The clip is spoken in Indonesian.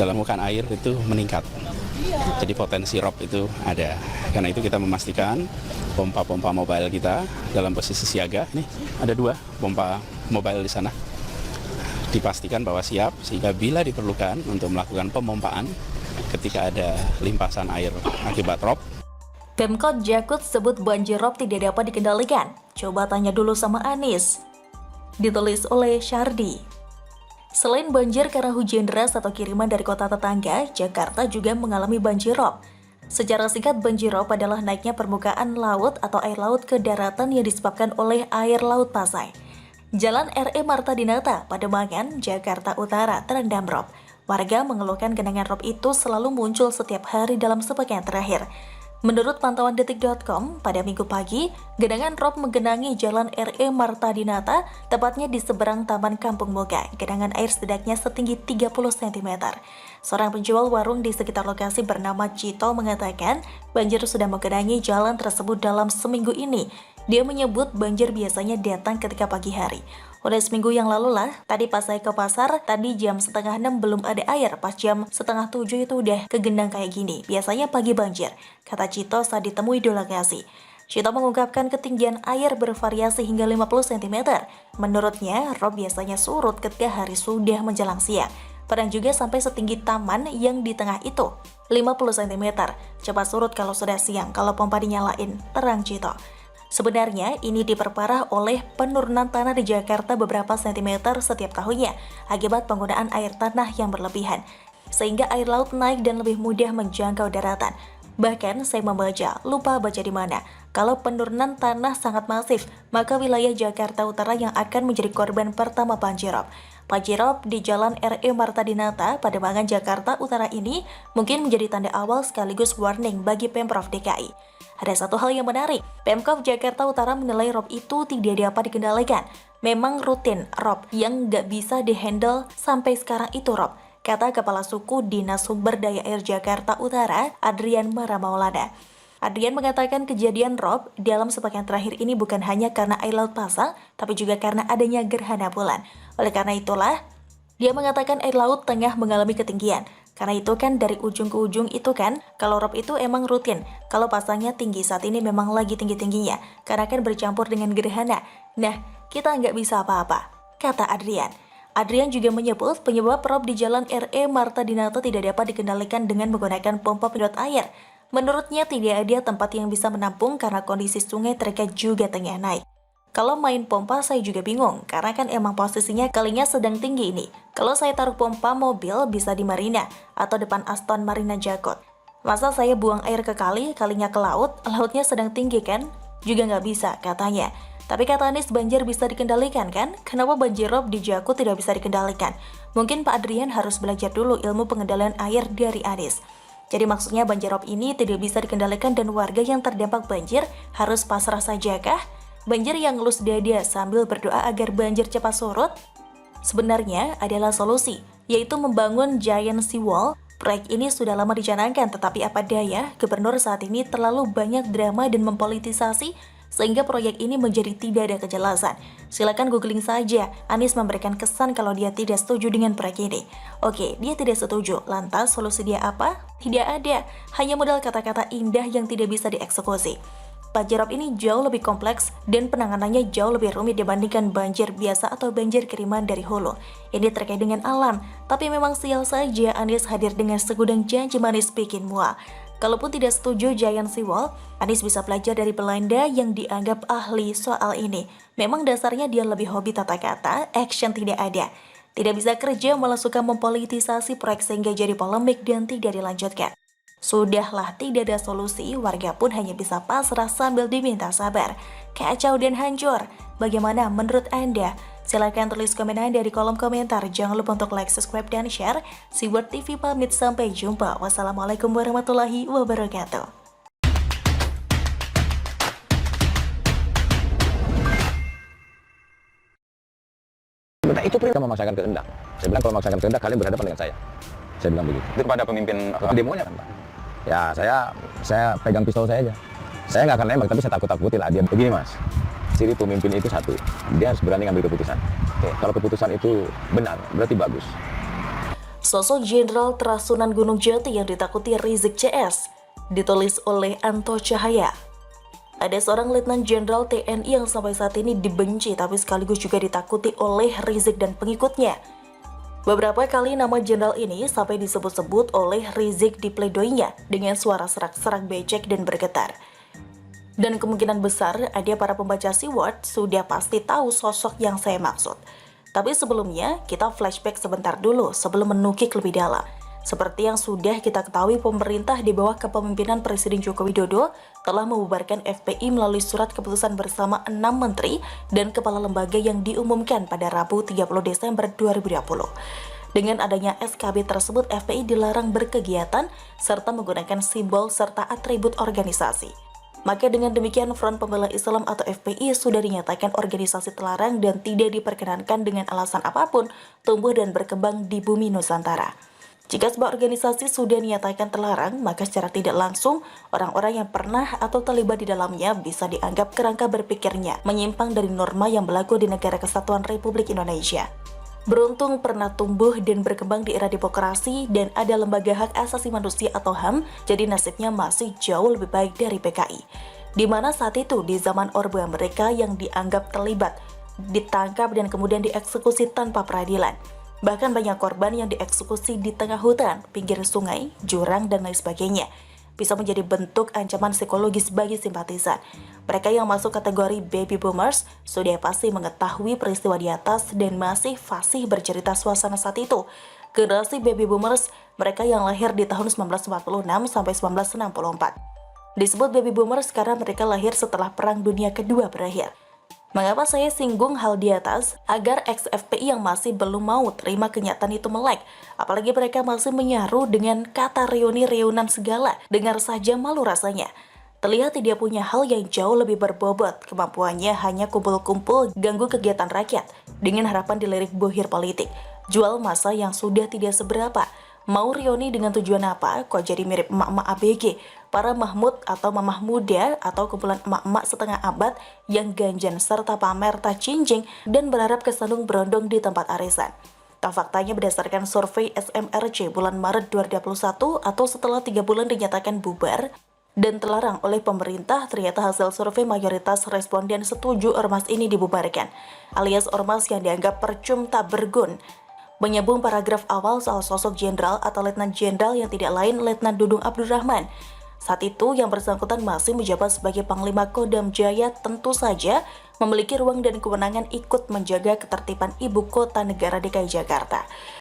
dalam permukaan air itu meningkat. Jadi potensi rob itu ada. Karena itu kita memastikan pompa-pompa mobile kita dalam posisi siaga. Ini ada 2 pompa mobile di sana. Dipastikan bahwa siap sehingga bila diperlukan untuk melakukan pemompaan ketika ada limpasan air akibat rob. Pemkot Jakut sebut banjir rob tidak dapat dikendalikan. Coba tanya dulu sama Anies. Ditulis oleh Syardi. Selain banjir karena hujan deras atau kiriman dari kota tetangga, Jakarta juga mengalami banjir rob. Secara singkat, banjir rob adalah naiknya permukaan laut atau air laut ke daratan yang disebabkan oleh air laut pasai. Jalan RE Marta Dinata, Pademangan, Jakarta Utara terendam rob. Warga mengeluhkan genangan rob itu selalu muncul setiap hari dalam sepekan terakhir. Menurut pantauan detik.com, pada Minggu pagi, genangan rob menggenangi Jalan RE Marta Dinata, tepatnya di seberang Taman Kampung Muka. Genangan air setidaknya setinggi 30 cm. Seorang penjual warung di sekitar lokasi bernama Cito mengatakan, banjir sudah menggenangi jalan tersebut dalam seminggu ini. Dia menyebut banjir biasanya datang ketika pagi hari. Udah seminggu yang lalu lah, tadi pas saya ke pasar, tadi jam 5:30 belum ada air, pas jam 6:30 itu udah kegendang kayak gini. Biasanya pagi banjir, kata Cito saat ditemui di lokasi. Cito mengungkapkan ketinggian air bervariasi hingga 50 cm. Menurutnya, rob biasanya surut ketika hari sudah menjelang siang. Kadang juga sampai setinggi taman yang di tengah itu, 50 cm. Cepat surut kalau sudah siang, kalau pompa dinyalain, terang Cito. Sebenarnya ini diperparah oleh penurunan tanah di Jakarta beberapa sentimeter setiap tahunnya akibat penggunaan air tanah yang berlebihan, sehingga air laut naik dan lebih mudah menjangkau daratan. Bahkan saya membaca, lupa baca di mana, kalau penurunan tanah sangat masif, maka wilayah Jakarta Utara yang akan menjadi korban pertama banjir rob. Banjir rob di Jalan RE Marta Dinata, Pademangan, Jakarta Utara ini mungkin menjadi tanda awal sekaligus warning bagi Pemprov DKI. Ada satu hal yang menarik, Pemkot Jakarta Utara menilai rob itu tidak dapat dikendalikan. Memang rutin rob yang nggak bisa dihandle sampai sekarang itu rob, kata Kepala Suku Dinas Sumber Daya Air Jakarta Utara, Adrian Maramaulana. Adrian mengatakan kejadian rob dalam sepekan terakhir ini bukan hanya karena air laut pasang, tapi juga karena adanya gerhana bulan. Oleh karena itulah, dia mengatakan air laut tengah mengalami ketinggian. Karena itu kan dari ujung ke ujung itu kan, kalau rob itu emang rutin. Kalau pasangnya tinggi saat ini memang lagi tinggi-tingginya, karena kan bercampur dengan gerhana. Nah, kita nggak bisa apa-apa, kata Adrian. Adrian juga menyebut penyebab rob di Jalan RE Marta Dinata tidak dapat dikendalikan dengan menggunakan pompa penyedot air. Menurutnya tidak ada tempat yang bisa menampung karena kondisi sungai terdekat juga tengah naik. Kalau main pompa saya juga bingung, karena kan emang posisinya kalinya sedang tinggi ini. Kalau saya taruh pompa mobil bisa di Marina atau depan Aston Marina Jakut. Masa saya buang air ke kali, kalinya ke laut, lautnya sedang tinggi kan? Juga nggak bisa, katanya. Tapi kata Anies banjir bisa dikendalikan kan? Kenapa banjir rob di Jakut tidak bisa dikendalikan? Mungkin Pak Adrian harus belajar dulu ilmu pengendalian air dari Anies. Jadi maksudnya banjir rob ini tidak bisa dikendalikan dan warga yang terdampak banjir harus pasrah saja kah? Banjir yang ngelus dada sambil berdoa agar banjir cepat surut? Sebenarnya adalah solusi, yaitu membangun giant seawall. Proyek ini sudah lama dicanangkan, tetapi apa daya, gubernur saat ini terlalu banyak drama dan mempolitisasi, sehingga proyek ini menjadi tidak ada kejelasan. Silakan googling saja, Anies memberikan kesan kalau dia tidak setuju dengan proyek ini. Oke, dia tidak setuju, lantas solusi dia apa? Tidak ada, hanya modal kata-kata indah yang tidak bisa dieksekusi. Banjir rob ini jauh lebih kompleks dan penanganannya jauh lebih rumit dibandingkan banjir biasa atau banjir kiriman dari hulu. Ini terkait dengan alam, tapi memang sial saja Anies hadir dengan segudang janji manis bikin mual. Kalaupun tidak setuju giant seawall, Anies bisa belajar dari Belanda yang dianggap ahli soal ini. Memang dasarnya dia lebih hobi tata kata, action tidak ada. Tidak bisa kerja malah suka mempolitisasi proyek sehingga jadi polemik dan tidak dilanjutkan. Sudahlah tidak ada solusi, warga pun hanya bisa pasrah sambil diminta sabar. Kacau dan hancur. Bagaimana menurut Anda? Silahkan tulis komen Anda di kolom komentar. Jangan lupa untuk like, subscribe, dan share. Siward TV pamit, sampai jumpa. Wassalamualaikum warahmatullahi wabarakatuh. Nah, itu perintah memaksakan kehendak. Saya bilang kalau memaksakan kehendak kalian berhadapan dengan saya. Saya bilang begitu. Itu kepada pemimpin Demonya kan Pak. Ya saya pegang pistol saya aja. Saya nggak akan nembak tapi saya takut-takuti lah dia. Begini Mas, ciri pemimpin itu satu, dia harus berani ngambil keputusan. Kalau keputusan itu benar, berarti bagus. Sosok Jenderal Terasunan Gunung Jati yang ditakuti Rizik CS, ditulis oleh Anto Cahaya. Ada seorang Letnan Jenderal TNI yang sampai saat ini dibenci tapi sekaligus juga ditakuti oleh Rizik dan pengikutnya. Beberapa kali nama jenderal ini sampai disebut-sebut oleh Rizik di pledoinya dengan suara serak-serak becek dan bergetar. Dan kemungkinan besar ada para pembaca Siward sudah pasti tahu sosok yang saya maksud. Tapi sebelumnya, kita flashback sebentar dulu sebelum menukik lebih dalam. Seperti yang sudah kita ketahui, pemerintah di bawah kepemimpinan Presiden Joko Widodo telah membubarkan FPI melalui surat keputusan bersama 6 menteri dan kepala lembaga yang diumumkan pada Rabu 30 Desember 2020. Dengan adanya SKB tersebut, FPI dilarang berkegiatan serta menggunakan simbol serta atribut organisasi. Maka dengan demikian Front Pembela Islam atau FPI sudah dinyatakan organisasi terlarang dan tidak diperkenankan dengan alasan apapun tumbuh dan berkembang di bumi Nusantara. Jika sebuah organisasi sudah dinyatakan terlarang, maka secara tidak langsung orang-orang yang pernah atau terlibat di dalamnya bisa dianggap kerangka berpikirnya menyimpang dari norma yang berlaku di Negara Kesatuan Republik Indonesia. Beruntung pernah tumbuh dan berkembang di era demokrasi dan ada lembaga hak asasi manusia atau HAM, jadi nasibnya masih jauh lebih baik dari PKI. Di mana saat itu di zaman Orde mereka yang dianggap terlibat, ditangkap dan kemudian dieksekusi tanpa peradilan. Bahkan banyak korban yang dieksekusi di tengah hutan, pinggir sungai, jurang, dan lain sebagainya. Bisa menjadi bentuk ancaman psikologis bagi simpatisan. Mereka yang masuk kategori baby boomers sudah pasti mengetahui peristiwa di atas dan masih fasih bercerita suasana saat itu. Generasi baby boomers, mereka yang lahir di tahun 1946 sampai 1964. Disebut baby boomers karena mereka lahir setelah Perang Dunia Kedua berakhir. Mengapa saya singgung hal di atas? Agar ex-FPI yang masih belum mau terima kenyataan itu melek. Apalagi mereka masih menyaru dengan kata reuni-reunan segala. Dengar saja malu rasanya. Terlihat tidak punya hal yang jauh lebih berbobot. Kemampuannya hanya kumpul-kumpul ganggu kegiatan rakyat. Dengan harapan dilirik buhir politik. Jual masa yang sudah tidak seberapa. Mau reuni dengan tujuan apa? Kok jadi mirip emak-emak ABG? Para Mahmud atau Mamah Muda atau kumpulan emak-emak setengah abad yang ganjan serta pamer tak cincing dan berharap kesandung berondong di tempat arisan. Tak faktanya berdasarkan survei SMRC bulan Maret 2021 atau setelah 3 bulan dinyatakan bubar dan terlarang oleh pemerintah, ternyata hasil survei mayoritas responden setuju ormas ini dibubarkan, alias ormas yang dianggap percum tak bergun. Menyambung paragraf awal soal sosok jenderal atau letnan jenderal yang tidak lain Letnan Dudung Abdurrahman. Saat itu yang bersangkutan masih menjabat sebagai Panglima Kodam Jaya tentu saja memiliki ruang dan kewenangan ikut menjaga ketertiban ibu kota negara DKI Jakarta.